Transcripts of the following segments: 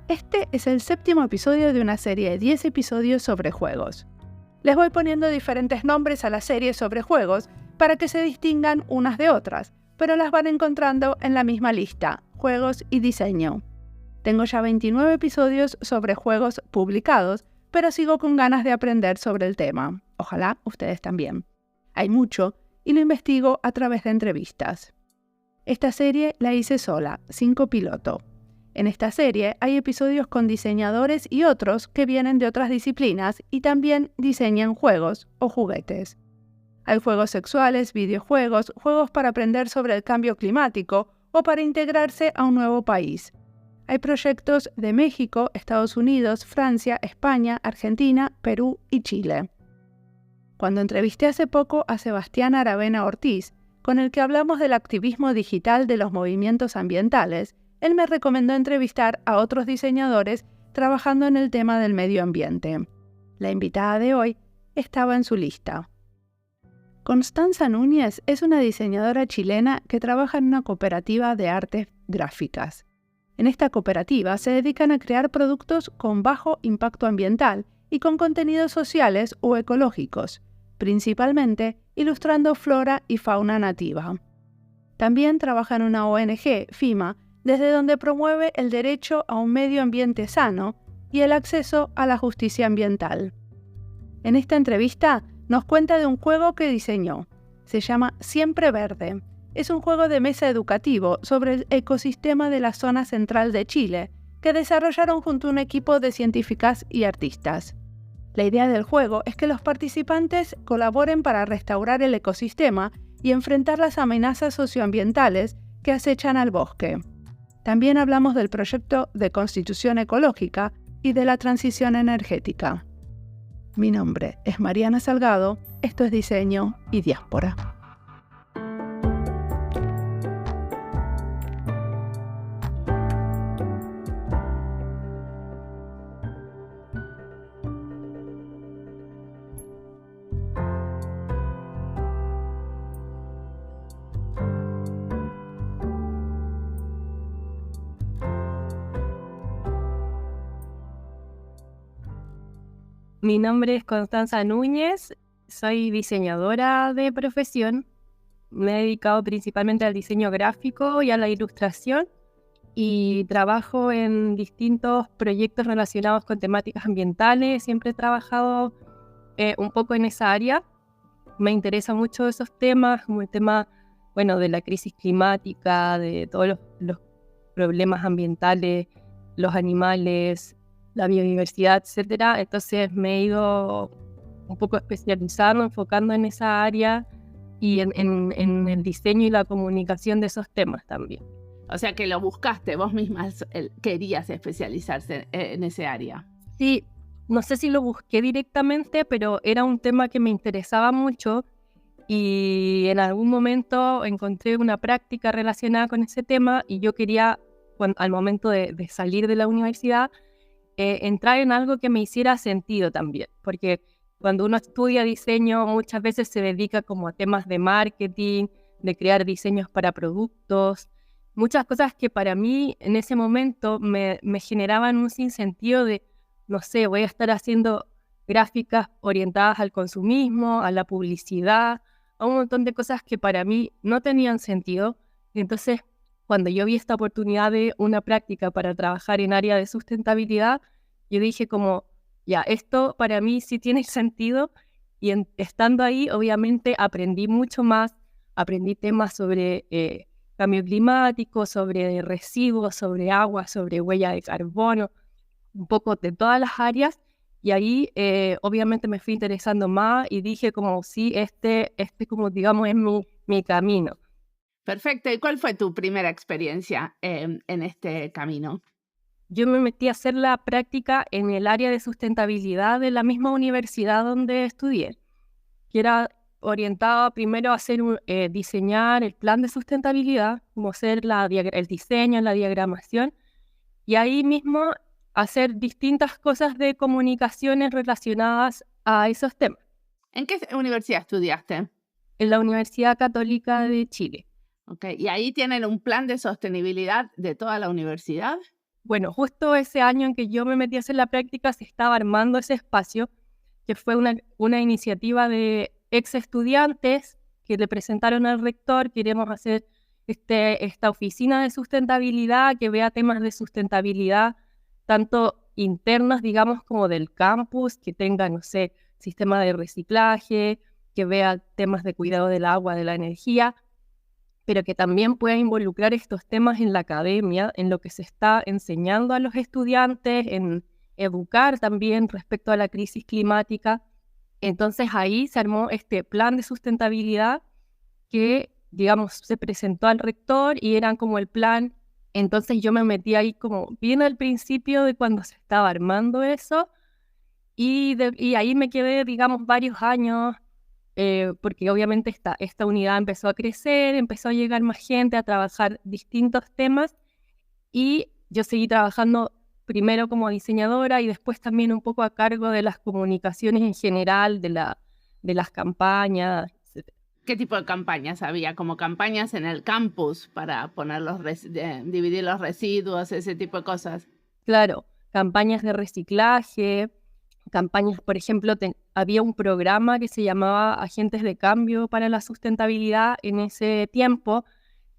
Este es el 7º episodio de una serie de 10 episodios sobre juegos. Les voy poniendo diferentes nombres a las series sobre juegos para que se distingan unas de otras, pero las van encontrando en la misma lista, juegos y diseño. Tengo ya 29 episodios sobre juegos publicados, pero sigo con ganas de aprender sobre el tema. Ojalá ustedes también. Hay mucho y lo investigo a través de entrevistas. Esta serie la hice sola, sin copiloto. En esta serie hay episodios con diseñadores y otros que vienen de otras disciplinas y también diseñan juegos o juguetes. Hay juegos sexuales, videojuegos, juegos para aprender sobre el cambio climático o para integrarse a un nuevo país. Hay proyectos de México, Estados Unidos, Francia, España, Argentina, Perú y Chile. Cuando entrevisté hace poco a Sebastián Aravena Ortiz, con el que hablamos del activismo digital de los movimientos ambientales, él me recomendó entrevistar a otros diseñadores trabajando en el tema del medio ambiente. La invitada de hoy estaba en su lista. Constanza Núñez es una diseñadora chilena que trabaja en una cooperativa de artes gráficas. En esta cooperativa se dedican a crear productos con bajo impacto ambiental y con contenidos sociales o ecológicos, principalmente ilustrando flora y fauna nativa. También trabaja en una ONG, FIMA, desde donde promueve el derecho a un medio ambiente sano y el acceso a la justicia ambiental. En esta entrevista nos cuenta de un juego que diseñó. Se llama Siempre Verde. Es un juego de mesa educativo sobre el ecosistema de la zona central de Chile, que desarrollaron junto a un equipo de científicas y artistas. La idea del juego es que los participantes colaboren para restaurar el ecosistema y enfrentar las amenazas socioambientales que acechan al bosque. También hablamos del proyecto de Constitución Ecológica y de la transición energética. Mi nombre es Mariana Salgado, esto es Diseño y Diáspora. Mi nombre es Constanza Núñez, soy diseñadora de profesión. Me he dedicado principalmente al diseño gráfico y a la ilustración y trabajo en distintos proyectos relacionados con temáticas ambientales. Siempre he trabajado un poco en esa área. Me interesan mucho esos temas, como el tema de la crisis climática, de todos los problemas ambientales, los animales, la biodiversidad, etcétera. Entonces me he ido un poco especializando, enfocando en esa área y en el diseño y la comunicación de esos temas también. O sea que lo buscaste, vos misma querías especializarse en ese área. Sí, no sé si lo busqué directamente, pero era un tema que me interesaba mucho y en algún momento encontré una práctica relacionada con ese tema y yo quería, al momento de salir de la universidad, entrar en algo que me hiciera sentido también, porque cuando uno estudia diseño muchas veces se dedica como a temas de marketing, de crear diseños para productos, muchas cosas que para mí en ese momento me generaban un sinsentido de, no sé, voy a estar haciendo gráficas orientadas al consumismo, a la publicidad, a un montón de cosas que para mí no tenían sentido. Entonces, cuando yo vi esta oportunidad de una práctica para trabajar en área de sustentabilidad, yo dije como, ya, esto para mí sí tiene sentido y estando ahí obviamente aprendí mucho más, aprendí temas sobre cambio climático, sobre residuos, sobre agua, sobre huella de carbono, un poco de todas las áreas y ahí obviamente me fui interesando más y dije como sí, este como digamos es mi camino. Perfecto. ¿Y cuál fue tu primera experiencia en este camino? Yo me metí a hacer la práctica en el área de sustentabilidad de la misma universidad donde estudié, que era orientada primero a diseñar el plan de sustentabilidad, como hacer el diseño, la diagramación, y ahí mismo hacer distintas cosas de comunicaciones relacionadas a esos temas. ¿En qué universidad estudiaste? En la Universidad Católica de Chile. Okay. ¿Y ahí tienen un plan de sostenibilidad de toda la universidad? Bueno, justo ese año en que yo me metí a hacer la práctica se estaba armando ese espacio, que fue una iniciativa de ex estudiantes que le presentaron al rector: queremos hacer esta oficina de sustentabilidad que vea temas de sustentabilidad, tanto internas, digamos, como del campus, que tenga, no sé, sistema de reciclaje, que vea temas de cuidado del agua, de la energía, pero que también pueda involucrar estos temas en la academia, en lo que se está enseñando a los estudiantes, en educar también respecto a la crisis climática. Entonces ahí se armó este plan de sustentabilidad que, digamos, se presentó al rector y era como el plan. Entonces yo me metí ahí como bien al principio de cuando se estaba armando eso y ahí me quedé, digamos, varios años, porque obviamente esta unidad empezó a crecer, empezó a llegar más gente a trabajar distintos temas y yo seguí trabajando primero como diseñadora y después también un poco a cargo de las comunicaciones en general, de las campañas, etc. ¿Qué tipo de campañas había? Como campañas en el campus para poner dividir los residuos, ese tipo de cosas. Claro, campañas de reciclaje, campañas, por ejemplo, había un programa que se llamaba Agentes de Cambio para la Sustentabilidad en ese tiempo,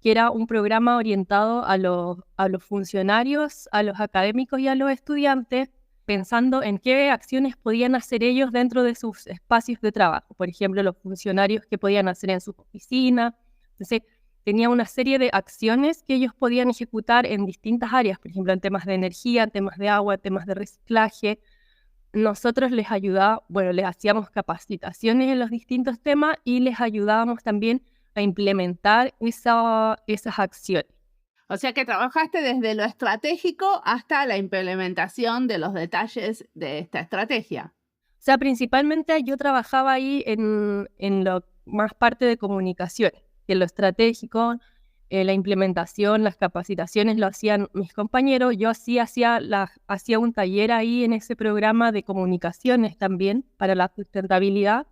que era un programa orientado a los funcionarios, a los académicos y a los estudiantes, pensando en qué acciones podían hacer ellos dentro de sus espacios de trabajo. Por ejemplo, los funcionarios que podían hacer en sus oficinas. Entonces, tenía una serie de acciones que ellos podían ejecutar en distintas áreas, por ejemplo, en temas de energía, en temas de agua, en temas de reciclaje. Nosotros les hacíamos capacitaciones en los distintos temas y les ayudábamos también a implementar esas acciones. O sea que trabajaste desde lo estratégico hasta la implementación de los detalles de esta estrategia. O sea, principalmente yo trabajaba ahí en lo más parte de comunicación, que lo estratégico, la implementación, las capacitaciones lo hacían mis compañeros. Yo hacía un taller ahí en ese programa de comunicaciones también para la sustentabilidad.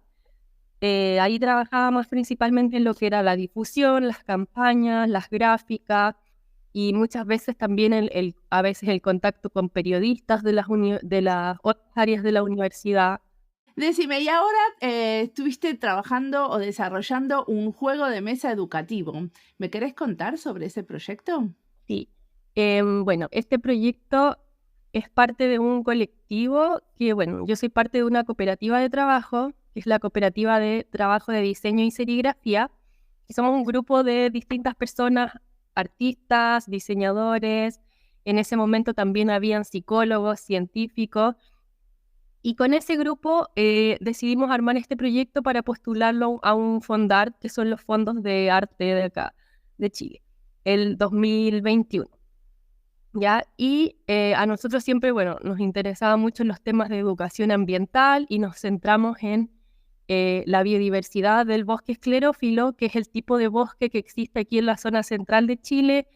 Ahí trabajábamos principalmente en lo que era la difusión, las campañas, las gráficas y muchas veces también a veces el contacto con periodistas de las otras áreas de la universidad. Decime, y ahora estuviste trabajando o desarrollando un juego de mesa educativo. ¿Me querés contar sobre ese proyecto? Sí. Bueno, este proyecto es parte de un colectivo que, bueno, yo soy parte de una cooperativa de trabajo, que es la Cooperativa de Trabajo de Diseño y Serigrafía, y somos un grupo de distintas personas, artistas, diseñadores. En ese momento también habían psicólogos, científicos, y con ese grupo decidimos armar este proyecto para postularlo a un Fondart, que son los fondos de arte de acá, de Chile, el 2021. ¿Ya? Y a nosotros siempre, bueno, nos interesaban mucho los temas de educación ambiental y nos centramos en la biodiversidad del bosque esclerófilo, que es el tipo de bosque que existe aquí en la zona central de Chile,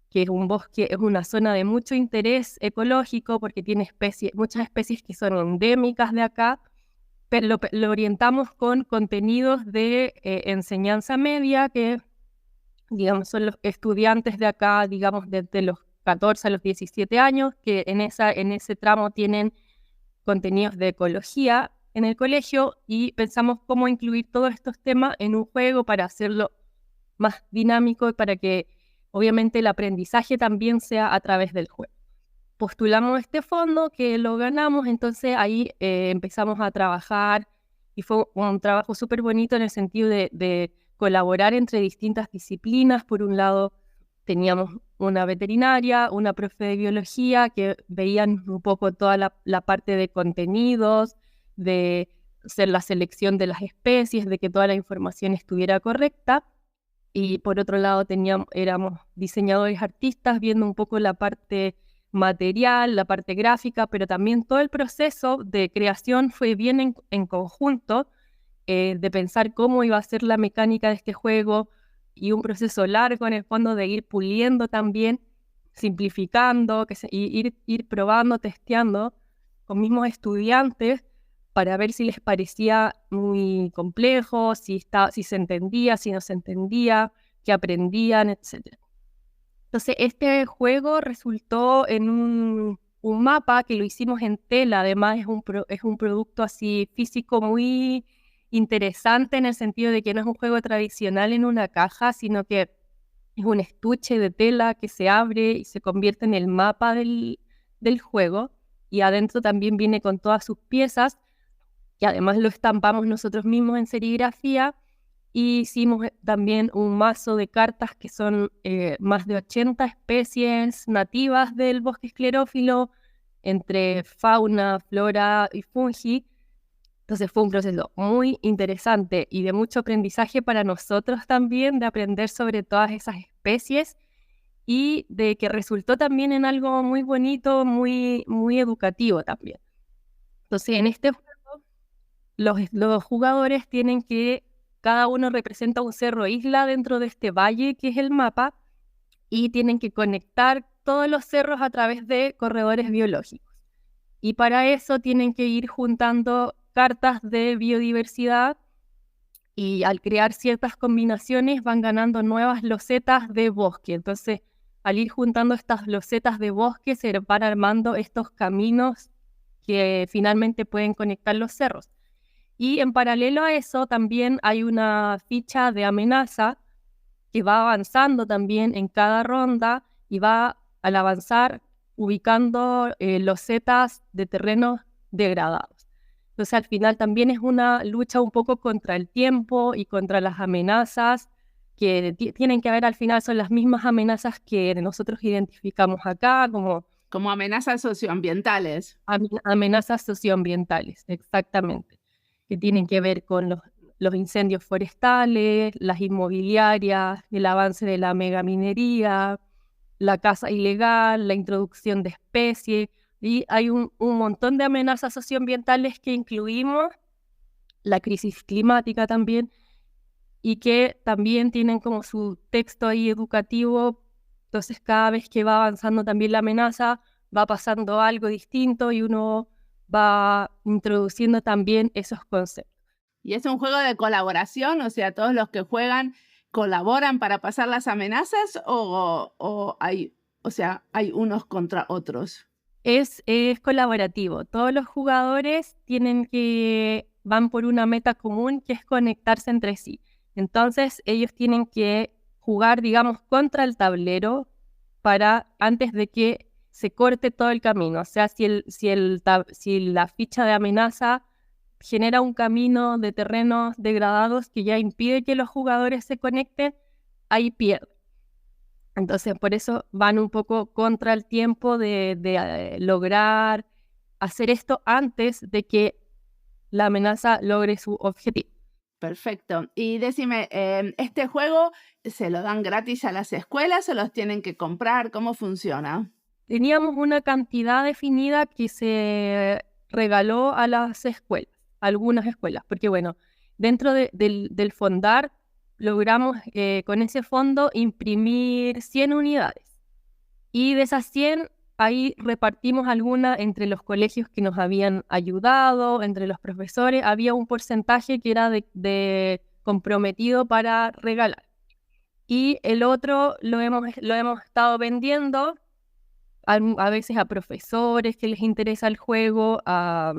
que es un bosque, es una zona de mucho interés ecológico porque tiene muchas especies que son endémicas de acá, pero lo orientamos con contenidos de enseñanza media, que digamos son los estudiantes de acá, digamos desde los 14 a los 17 años, que en ese tramo tienen contenidos de ecología en el colegio, y pensamos cómo incluir todos estos temas en un juego para hacerlo más dinámico y para que obviamente el aprendizaje también sea a través del juego. Postulamos este fondo, que lo ganamos, entonces ahí empezamos a trabajar y fue un trabajo súper bonito en el sentido de colaborar entre distintas disciplinas. Por un lado teníamos una veterinaria, una profe de biología que veían un poco toda la parte de contenidos, de hacer la selección de las especies, de que toda la información estuviera correcta. Y por otro lado éramos diseñadores artistas viendo un poco la parte material, la parte gráfica, pero también todo el proceso de creación fue bien en conjunto, de pensar cómo iba a ser la mecánica de este juego, y un proceso largo en el fondo de ir puliendo también, simplificando, y ir probando, testeando con mismos estudiantes para ver si les parecía muy complejo, si se entendía, si no se entendía, qué aprendían, etc. Entonces, este juego resultó en un mapa que lo hicimos en tela. Además, es un producto así físico muy interesante en el sentido de que no es un juego tradicional en una caja, sino que es un estuche de tela que se abre y se convierte en el mapa del juego. Y adentro también viene con todas sus piezas, que además lo estampamos nosotros mismos en serigrafía. Y hicimos también un mazo de cartas que son más de 80 especies nativas del bosque esclerófilo, entre fauna, flora y fungi. Entonces fue un proceso muy interesante y de mucho aprendizaje para nosotros también, de aprender sobre todas esas especies y de que resultó también en algo muy bonito, muy, muy educativo también. Entonces en este juego los jugadores tienen que, cada uno representa un cerro isla dentro de este valle que es el mapa y tienen que conectar todos los cerros a través de corredores biológicos. Y para eso tienen que ir juntando cartas de biodiversidad y al crear ciertas combinaciones van ganando nuevas losetas de bosque. Entonces, al ir juntando estas losetas de bosque se van armando estos caminos que finalmente pueden conectar los cerros. Y en paralelo a eso también hay una ficha de amenaza que va avanzando también en cada ronda y va al avanzar ubicando losetas de terrenos degradados. Entonces al final también es una lucha un poco contra el tiempo y contra las amenazas que tienen que haber al final, son las mismas amenazas que nosotros identificamos acá como amenazas socioambientales. Amenazas socioambientales, exactamente, que tienen que ver con los incendios forestales, las inmobiliarias, el avance de la megaminería, la caza ilegal, la introducción de especies, y hay un montón de amenazas socioambientales que incluimos, la crisis climática también, y que también tienen como su texto ahí educativo. Entonces cada vez que va avanzando también la amenaza, va pasando algo distinto y uno va introduciendo también esos conceptos. Y es un juego de colaboración, o sea, todos los que juegan colaboran para pasar las amenazas o hay unos contra otros. Es colaborativo. Todos los jugadores van por una meta común que es conectarse entre sí. Entonces ellos tienen que jugar, digamos, contra el tablero antes de que se corte todo el camino. O sea, si la ficha de amenaza genera un camino de terrenos degradados que ya impide que los jugadores se conecten, ahí pierden. Entonces, por eso van un poco contra el tiempo de lograr hacer esto antes de que la amenaza logre su objetivo. Perfecto. Y decime, ¿este juego se lo dan gratis a las escuelas o los tienen que comprar? ¿Cómo funciona? Teníamos una cantidad definida que se regaló a las escuelas, algunas escuelas, porque bueno, dentro del fondar logramos con ese fondo imprimir 100 unidades y de esas 100 ahí repartimos algunas entre los colegios que nos habían ayudado, entre los profesores, había un porcentaje que era de comprometido para regalar y el otro lo hemos estado vendiendo a veces a profesores que les interesa el juego, a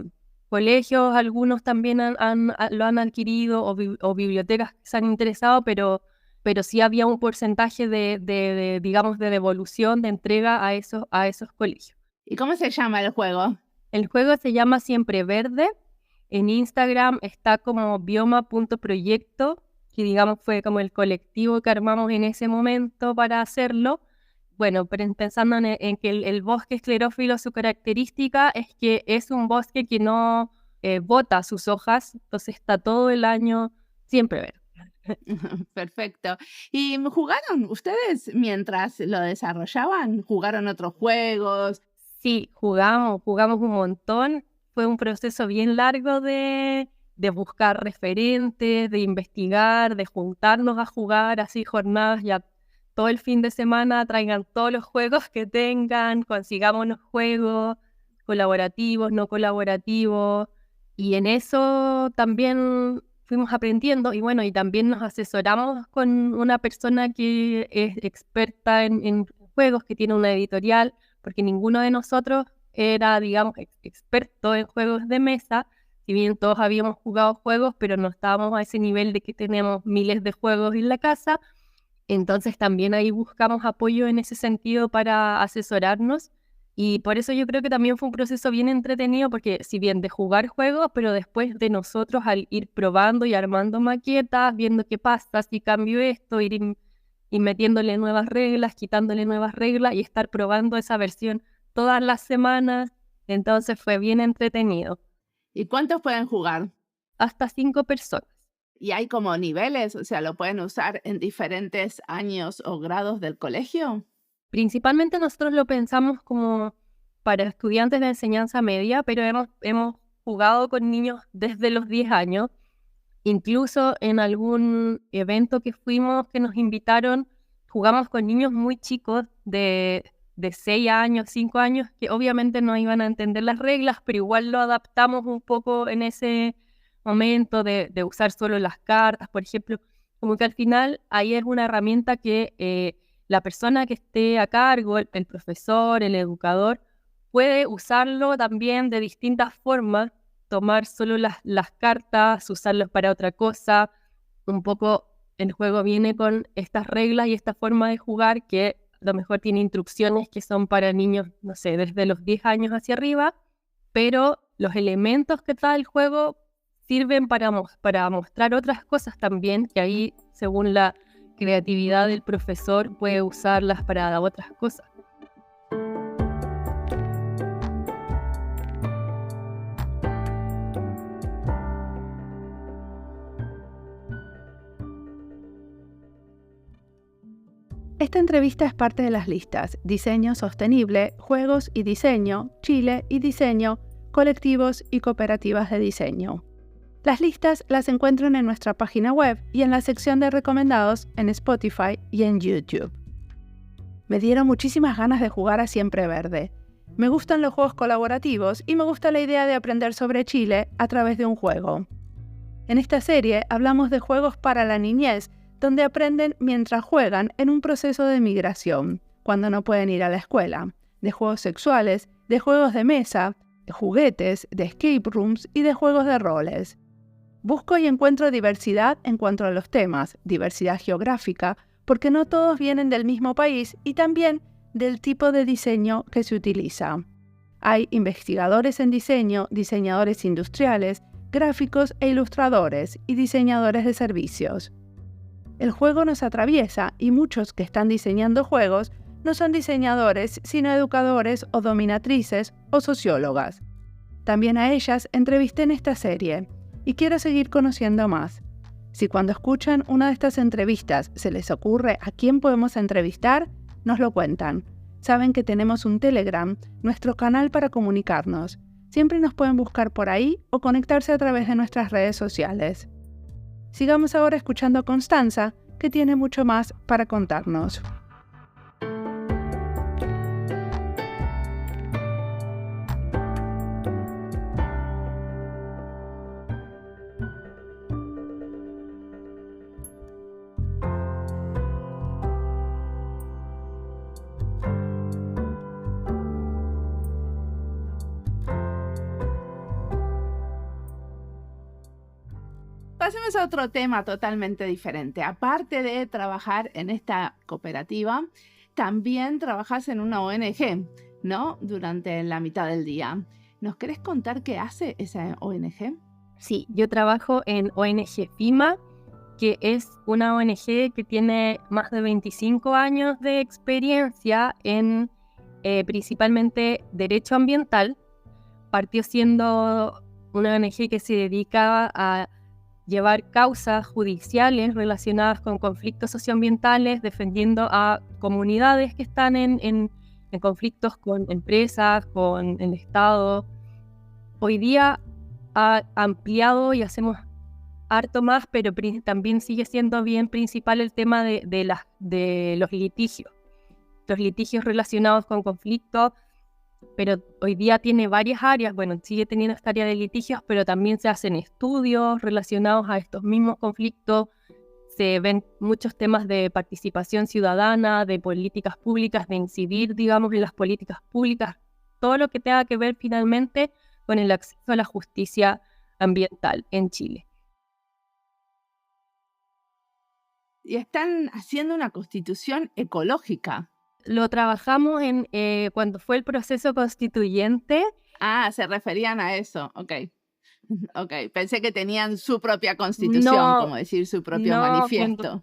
colegios, algunos también lo han adquirido o bibliotecas que se han interesado, pero sí había un porcentaje digamos, de devolución, de entrega a esos colegios. ¿Y cómo se llama el juego? El juego se llama Siempre Verde. En Instagram está como bioma.proyecto, que digamos fue como el colectivo que armamos en ese momento para hacerlo. Bueno, pero pensando en que el bosque esclerófilo, su característica es que es un bosque que no bota sus hojas, entonces está todo el año siempre verde. Perfecto. ¿Y jugaron ustedes mientras lo desarrollaban? ¿Jugaron otros juegos? Sí, jugamos un montón. Fue un proceso bien largo de buscar referentes, de investigar, de juntarnos a jugar así jornadas ya todo el fin de semana, traigan todos los juegos que tengan, consigamos los juegos colaborativos, no colaborativos, y en eso también fuimos aprendiendo, y bueno, y también nos asesoramos con una persona que es experta en juegos, que tiene una editorial, porque ninguno de nosotros era, digamos, experto en juegos de mesa. Si bien todos habíamos jugado juegos, pero no estábamos a ese nivel de que tenemos miles de juegos en la casa. Entonces también ahí buscamos apoyo en ese sentido para asesorarnos. Y por eso yo creo que también fue un proceso bien entretenido, porque si bien de jugar juegos, pero después de nosotros al ir probando y armando maquetas, viendo qué pasa, si cambio esto, ir metiéndole nuevas reglas, quitándole nuevas reglas y estar probando esa versión todas las semanas. Entonces fue bien entretenido. ¿Y cuántos pueden jugar? Hasta 5 personas. ¿Y hay como niveles? O sea, ¿lo pueden usar en diferentes años o grados del colegio? Principalmente nosotros lo pensamos como para estudiantes de enseñanza media, pero hemos jugado con niños desde los 10 años. Incluso en algún evento que fuimos, que nos invitaron, jugamos con niños muy chicos de 6 años, 5 años, que obviamente no iban a entender las reglas, pero igual lo adaptamos un poco en ese momento de usar solo las cartas, por ejemplo. Como que al final ahí es una herramienta que la persona que esté a cargo, el profesor, el educador, puede usarlo también de distintas formas, tomar solo las cartas, usarlos para otra cosa. Un poco el juego viene con estas reglas y esta forma de jugar que a lo mejor tiene instrucciones que son para niños, no sé, desde los 10 años hacia arriba, pero los elementos que trae el juego sirven para mostrar otras cosas también, que ahí, según la creatividad del profesor, puede usarlas para otras cosas. Esta entrevista es parte de las listas Diseño Sostenible, Juegos y Diseño, Chile y Diseño, Colectivos y Cooperativas de Diseño. Las listas las encuentran en nuestra página web y en la sección de recomendados en Spotify y en YouTube. Me dieron muchísimas ganas de jugar a Siempre Verde. Me gustan los juegos colaborativos y me gusta la idea de aprender sobre Chile a través de un juego. En esta serie hablamos de juegos para la niñez, donde aprenden mientras juegan en un proceso de migración, cuando no pueden ir a la escuela, de juegos sexuales, de juegos de mesa, de juguetes, de escape rooms y de juegos de roles. Busco y encuentro diversidad en cuanto a los temas, diversidad geográfica, porque no todos vienen del mismo país y también del tipo de diseño que se utiliza. Hay investigadores en diseño, diseñadores industriales, gráficos e ilustradores y diseñadores de servicios. El juego nos atraviesa y muchos que están diseñando juegos no son diseñadores, sino educadores o dominatrices o sociólogas. También a ellas entrevisté en esta serie y quiero seguir conociendo más. Si cuando escuchan una de estas entrevistas se les ocurre a quién podemos entrevistar, nos lo cuentan. Saben que tenemos un Telegram, nuestro canal para comunicarnos. Siempre nos pueden buscar por ahí o conectarse a través de nuestras redes sociales. Sigamos ahora escuchando a Constanza, que tiene mucho más para contarnos. Pasemos a otro tema totalmente diferente. Aparte de trabajar en esta cooperativa, también trabajas en una ONG, ¿no? Durante la mitad del día. ¿Nos querés contar qué hace esa ONG? Sí, yo trabajo en ONG FIMA, que es una ONG que tiene más de 25 años de experiencia en principalmente derecho ambiental. Partió siendo una ONG que se dedicaba a llevar causas judiciales relacionadas con conflictos socioambientales, defendiendo a comunidades que están en conflictos con empresas, con el Estado. Hoy día ha ampliado y hacemos harto más, pero también sigue siendo bien principal el tema de los litigios. Los litigios relacionados con conflictos, pero hoy día tiene varias áreas. Bueno, sigue teniendo esta área de litigios, pero también se hacen estudios relacionados a estos mismos conflictos, se ven muchos temas de participación ciudadana, de políticas públicas, de incidir, digamos, en las políticas públicas, todo lo que tenga que ver finalmente con el acceso a la justicia ambiental en Chile. Y están haciendo una constitución ecológica. Lo trabajamos cuando fue el proceso constituyente. Ah, se referían a eso, ok. Ok, pensé que tenían su propia constitución, No, como decir su propio manifiesto.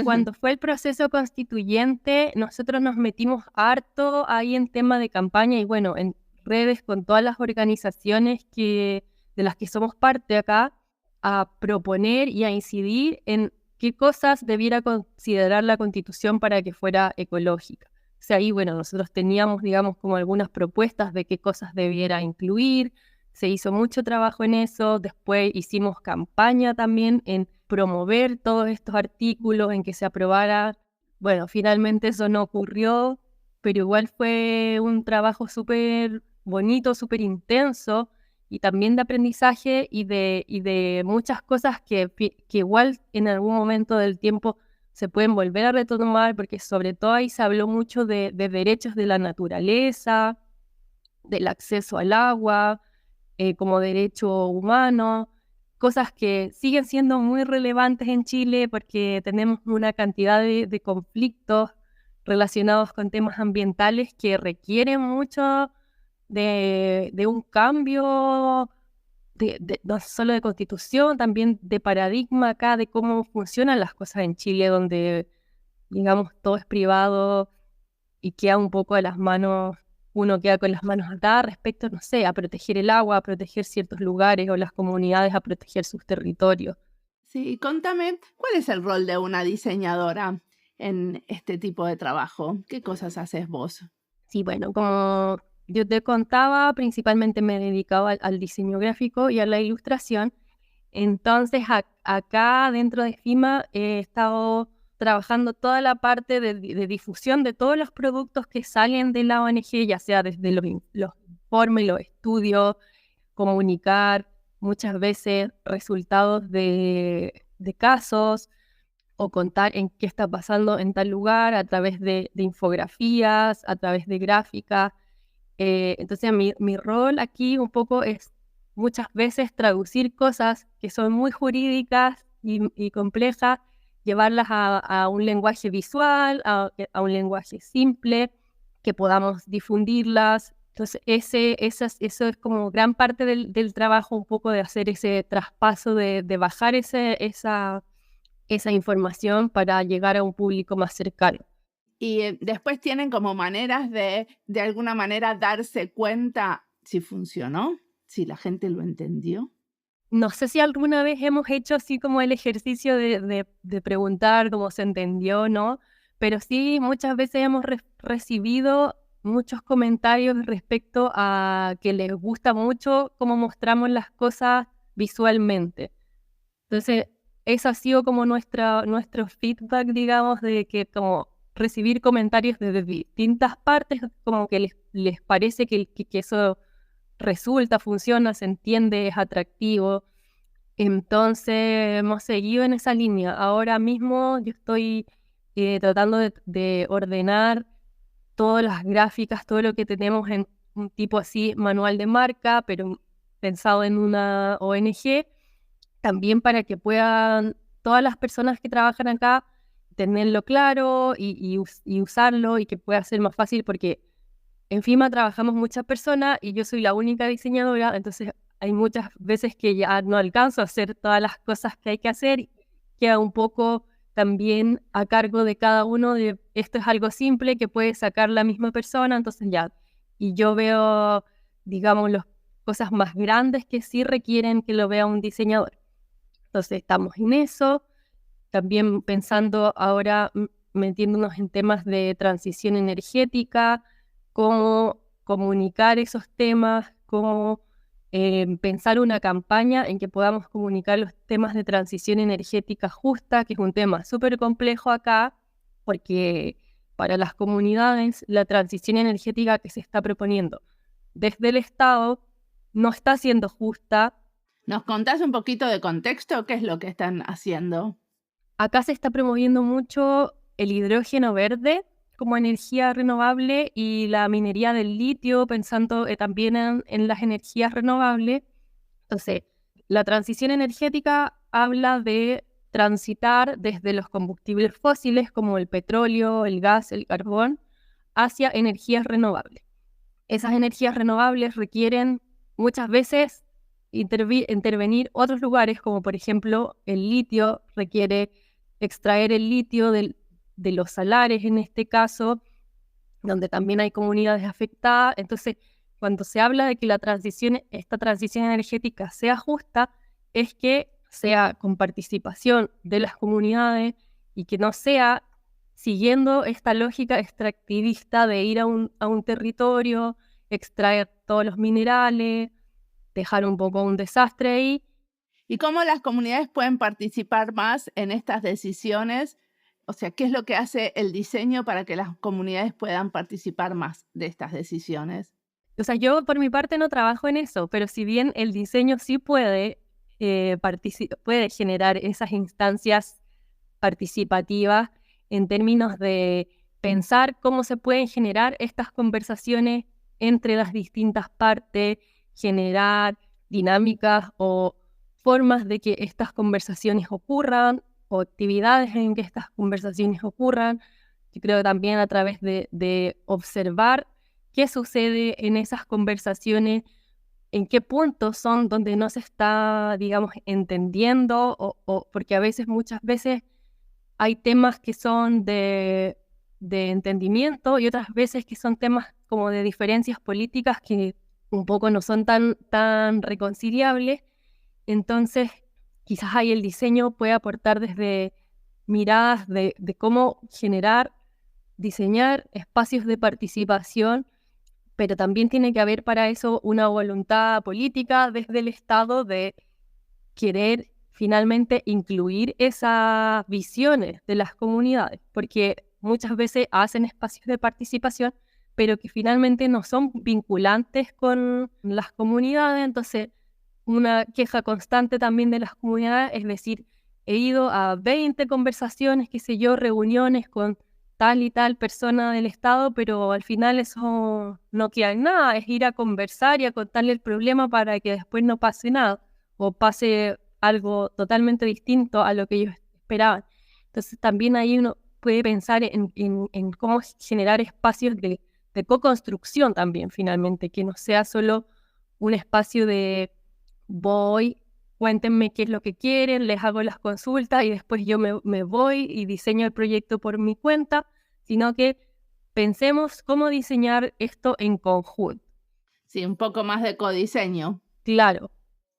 Cuando fue el proceso constituyente, nosotros nos metimos harto ahí en tema de campaña y bueno, en redes con todas las organizaciones de las que somos parte acá, a proponer y a incidir en qué cosas debiera considerar la Constitución para que fuera ecológica. O sea, ahí, bueno, nosotros teníamos, digamos, como algunas propuestas de qué cosas debiera incluir. Se hizo mucho trabajo en eso. Después hicimos campaña también en promover todos estos artículos, en que se aprobara. Bueno, finalmente eso no ocurrió, pero igual fue un trabajo súper bonito, súper intenso, y también de aprendizaje y de muchas cosas que igual en algún momento del tiempo se pueden volver a retomar, porque sobre todo ahí se habló mucho de derechos de la naturaleza, del acceso al agua, como derecho humano, cosas que siguen siendo muy relevantes en Chile porque tenemos una cantidad de conflictos relacionados con temas ambientales que requieren mucho de un cambio no solo de constitución, también de paradigma acá, de cómo funcionan las cosas en Chile, donde, digamos, todo es privado y queda un poco a las manos, uno queda con las manos atadas respecto, no sé, a proteger el agua, a proteger ciertos lugares o las comunidades, a proteger sus territorios. Sí, contame, ¿cuál es el rol de una diseñadora en este tipo de trabajo? ¿Qué cosas haces vos? Sí, bueno, como yo te contaba, principalmente me dedicaba al diseño gráfico y a la ilustración. Entonces, acá dentro de FIMA he estado trabajando toda la parte de difusión de todos los productos que salen de la ONG, ya sea desde los informes, los estudios, comunicar muchas veces resultados de casos o contar en qué está pasando en tal lugar a través de infografías, a través de gráficas. Entonces mi rol aquí un poco es muchas veces traducir cosas que son muy jurídicas y complejas, llevarlas a un lenguaje visual, a un lenguaje simple, que podamos difundirlas. Entonces eso es como gran parte del trabajo, un poco de hacer ese traspaso, de bajar esa información para llegar a un público más cercano. Y después tienen como maneras de alguna manera darse cuenta si funcionó, si la gente lo entendió. No sé si alguna vez hemos hecho así como el ejercicio de preguntar cómo se entendió, ¿no? Pero sí, muchas veces hemos recibido muchos comentarios respecto a que les gusta mucho cómo mostramos las cosas visualmente. Entonces, eso ha sido como nuestro feedback, digamos, de que como recibir comentarios desde distintas partes, como que les parece que eso resulta, funciona, se entiende, es atractivo. Entonces hemos seguido en esa línea. Ahora mismo yo estoy tratando de ordenar todas las gráficas, todo lo que tenemos en un tipo así, manual de marca, pero pensado en una ONG, también para que puedan todas las personas que trabajan acá tenerlo claro y usarlo, y que pueda ser más fácil, porque en FIMA trabajamos muchas personas y yo soy la única diseñadora, entonces hay muchas veces que ya no alcanzo a hacer todas las cosas que hay que hacer, y queda un poco también a cargo de cada uno de esto es algo simple que puede sacar la misma persona, entonces ya. Y yo veo, digamos, las cosas más grandes que sí requieren que lo vea un diseñador. Entonces estamos en eso, también pensando ahora, metiéndonos en temas de transición energética, cómo comunicar esos temas, cómo pensar una campaña en que podamos comunicar los temas de transición energética justa, que es un tema súper complejo acá, porque para las comunidades la transición energética que se está proponiendo desde el Estado no está siendo justa. ¿Nos contás un poquito de contexto? ¿Qué es lo que están haciendo? acá se está promoviendo mucho el hidrógeno verde como energía renovable y la minería del litio, pensando también en las energías renovables. Entonces, la transición energética habla de transitar desde los combustibles fósiles como el petróleo, el gas, el carbón, hacia energías renovables. Esas energías renovables requieren muchas veces intervenir otros lugares, como por ejemplo el litio, requiere extraer el litio de los salares en este caso, donde también hay comunidades afectadas. Entonces, cuando se habla de que esta transición energética sea justa, es que sea con participación de las comunidades y que no sea siguiendo esta lógica extractivista de ir a un territorio, extraer todos los minerales, dejar un poco un desastre ahí. ¿Y cómo las comunidades pueden participar más en estas decisiones? O sea, ¿qué es lo que hace el diseño para que las comunidades puedan participar más de estas decisiones? O sea, yo por mi parte no trabajo en eso, pero si bien el diseño sí puede generar esas instancias participativas en términos de pensar cómo se pueden generar estas conversaciones entre las distintas partes, generar dinámicas o formas de que estas conversaciones ocurran o actividades en que estas conversaciones ocurran. Yo creo que también a través de observar qué sucede en esas conversaciones, en qué puntos son donde no se está, digamos, entendiendo, porque muchas veces hay temas que son de entendimiento y otras veces que son temas como de diferencias políticas que un poco no son tan reconciliables. Entonces, quizás ahí el diseño puede aportar desde miradas de cómo diseñar espacios de participación, pero también tiene que haber para eso una voluntad política desde el Estado de querer finalmente incluir esas visiones de las comunidades, porque muchas veces hacen espacios de participación, pero que finalmente no son vinculantes con las comunidades. Entonces, una queja constante también de las comunidades es decir, he ido a 20 conversaciones, qué sé yo, reuniones con tal y tal persona del Estado, pero al final eso no queda en nada, es ir a conversar y a contarle el problema para que después no pase nada o pase algo totalmente distinto a lo que ellos esperaban. Entonces también ahí uno puede pensar en cómo generar espacios de co-construcción también finalmente, que no sea solo un espacio de cuéntenme qué es lo que quieren, les hago las consultas y después yo me voy y diseño el proyecto por mi cuenta, sino que pensemos cómo diseñar esto en conjunto. Sí, un poco más de codiseño. Claro.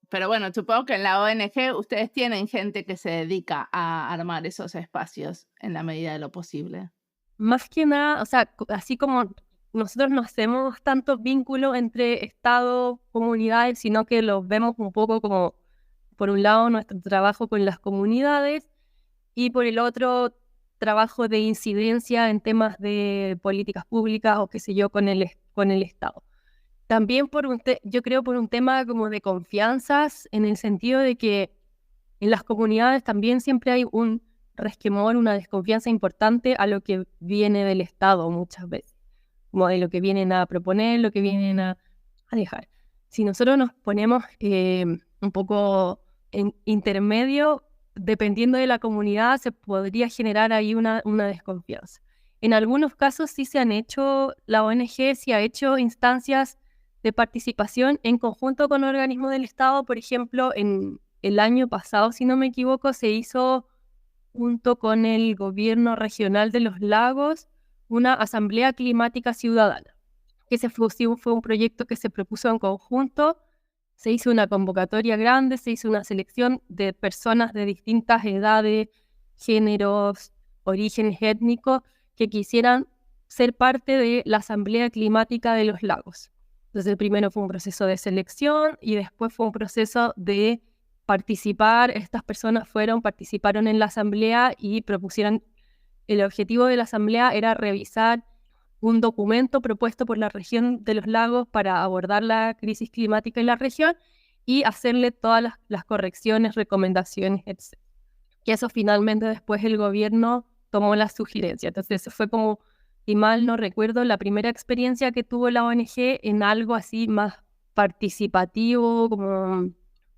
Pero bueno, supongo que en la ONG ustedes tienen gente que se dedica a armar esos espacios en la medida de lo posible. Más que nada, o sea, así como nosotros no hacemos tanto vínculo entre Estado, comunidades, sino que los vemos un poco como, por un lado, nuestro trabajo con las comunidades y por el otro, trabajo de incidencia en temas de políticas públicas o qué sé yo, con el Estado. También yo creo por un tema como de confianzas, en el sentido de que en las comunidades también siempre hay un resquemor, una desconfianza importante a lo que viene del Estado muchas veces, como de lo que vienen a proponer, lo que vienen a dejar. Si nosotros nos ponemos un poco en intermedio, dependiendo de la comunidad, se podría generar ahí una desconfianza. En algunos casos sí se han hecho, la ONG sí ha hecho instancias de participación en conjunto con organismos del Estado. Por ejemplo, en el año pasado, si no me equivoco, se hizo junto con el gobierno regional de Los Lagos una asamblea climática ciudadana, que fue un proyecto que se propuso en conjunto. Se hizo una convocatoria grande, se hizo una selección de personas de distintas edades, géneros, orígenes étnicos, que quisieran ser parte de la asamblea climática de Los Lagos. Entonces el primero fue un proceso de selección y después fue un proceso de participar. Estas personas participaron en la asamblea y propusieron, el objetivo de la asamblea era revisar un documento propuesto por la región de Los Lagos para abordar la crisis climática en la región y hacerle todas las correcciones, recomendaciones, etc. que eso finalmente después el gobierno tomó la sugerencia. Entonces fue como, si mal no recuerdo, la primera experiencia que tuvo la ONG en algo así más participativo, como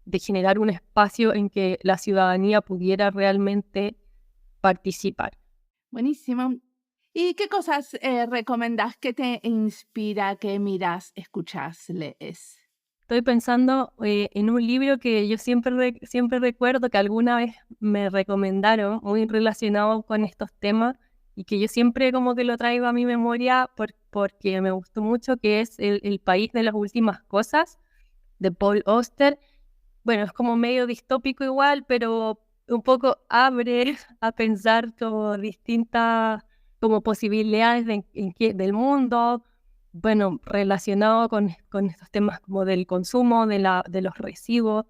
de generar un espacio en que la ciudadanía pudiera realmente participar. Buenísimo. ¿Y qué cosas recomendás? ¿Qué te inspira? ¿Qué miras, escuchas, lees? Estoy pensando en un libro que yo siempre recuerdo que alguna vez me recomendaron, muy relacionado con estos temas, y que yo siempre como que lo traigo a mi memoria porque me gustó mucho, que es El país de las últimas cosas, de Paul Auster. Bueno, es como medio distópico igual, pero un poco abre a pensar como distintas como posibilidades del mundo, bueno, relacionado con estos temas como del consumo, de los residuos.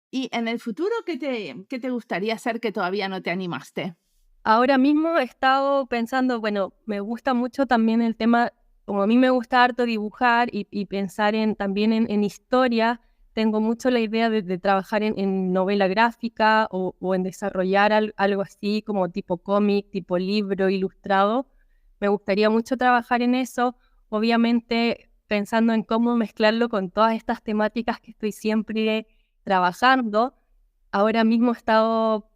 ¿Y en el futuro qué te gustaría hacer que todavía no te animaste? Ahora mismo he estado pensando, bueno, me gusta mucho también el tema, como a mí me gusta harto dibujar y pensar también en historia. Tengo mucho la idea de trabajar en novela gráfica o en desarrollar algo así como tipo cómic, tipo libro ilustrado. Me gustaría mucho trabajar en eso, obviamente pensando en cómo mezclarlo con todas estas temáticas que estoy siempre trabajando. Ahora mismo he estado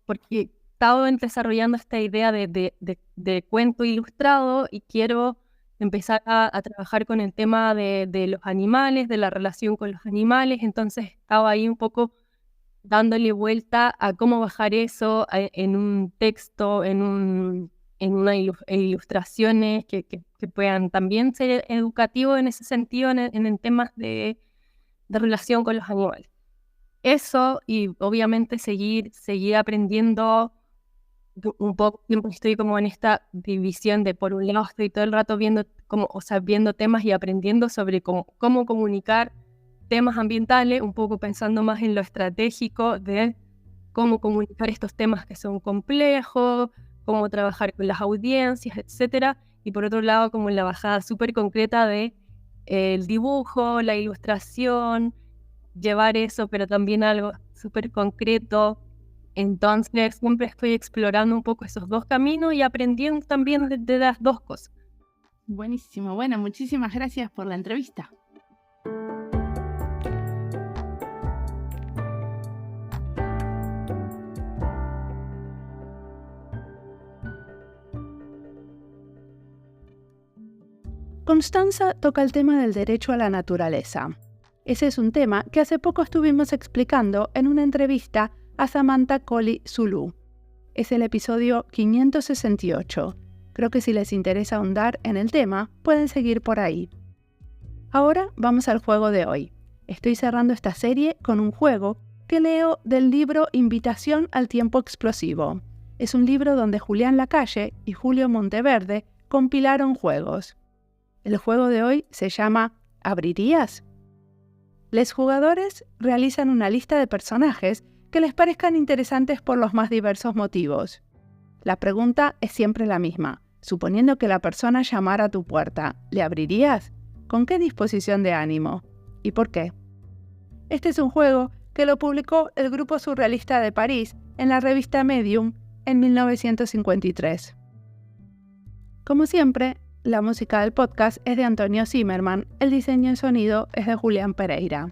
desarrollando esta idea de cuento ilustrado y quiero empezar a trabajar con el tema de los animales, de la relación con los animales. Entonces estaba ahí un poco dándole vuelta a cómo bajar eso en un texto, en ilustraciones que puedan también ser educativos en ese sentido, en temas de relación con los animales. Eso, y obviamente seguir aprendiendo un poco. Siempre estoy como en esta división de, por un lado, estoy todo el rato viendo temas y aprendiendo sobre cómo comunicar temas ambientales, un poco pensando más en lo estratégico de cómo comunicar estos temas que son complejos, cómo trabajar con las audiencias, etcétera. Y por otro lado, como en la bajada súper concreta de el dibujo, la ilustración, llevar eso, pero también algo súper concreto. Entonces siempre estoy explorando un poco esos dos caminos y aprendiendo también de las dos cosas. Buenísimo. Bueno, muchísimas gracias por la entrevista. Constanza toca el tema del derecho a la naturaleza. Ese es un tema que hace poco estuvimos explicando en una entrevista a Samantha Coley Zulu. Es el episodio 568. Creo que si les interesa ahondar en el tema, pueden seguir por ahí. Ahora vamos al juego de hoy. Estoy cerrando esta serie con un juego que leo del libro Invitación al tiempo explosivo. Es un libro donde Julián Lacalle y Julio Monteverde compilaron juegos. El juego de hoy se llama ¿Abrirías? Los jugadores realizan una lista de personajes que les parezcan interesantes por los más diversos motivos. La pregunta es siempre la misma. Suponiendo que la persona llamara a tu puerta, ¿le abrirías? ¿Con qué disposición de ánimo? ¿Y por qué? Este es un juego que lo publicó el Grupo Surrealista de París en la revista Medium en 1953. Como siempre, la música del podcast es de Antonio Zimmerman, el diseño de sonido es de Julián Pereira.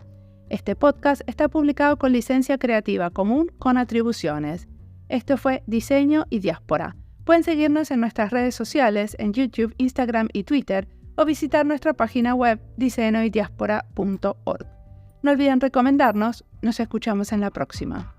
Este podcast está publicado con licencia creativa común con atribuciones. Esto fue Diseño y Diáspora. Pueden seguirnos en nuestras redes sociales en YouTube, Instagram y Twitter o visitar nuestra página web diseñoydiaspora.org. No olviden recomendarnos, nos escuchamos en la próxima.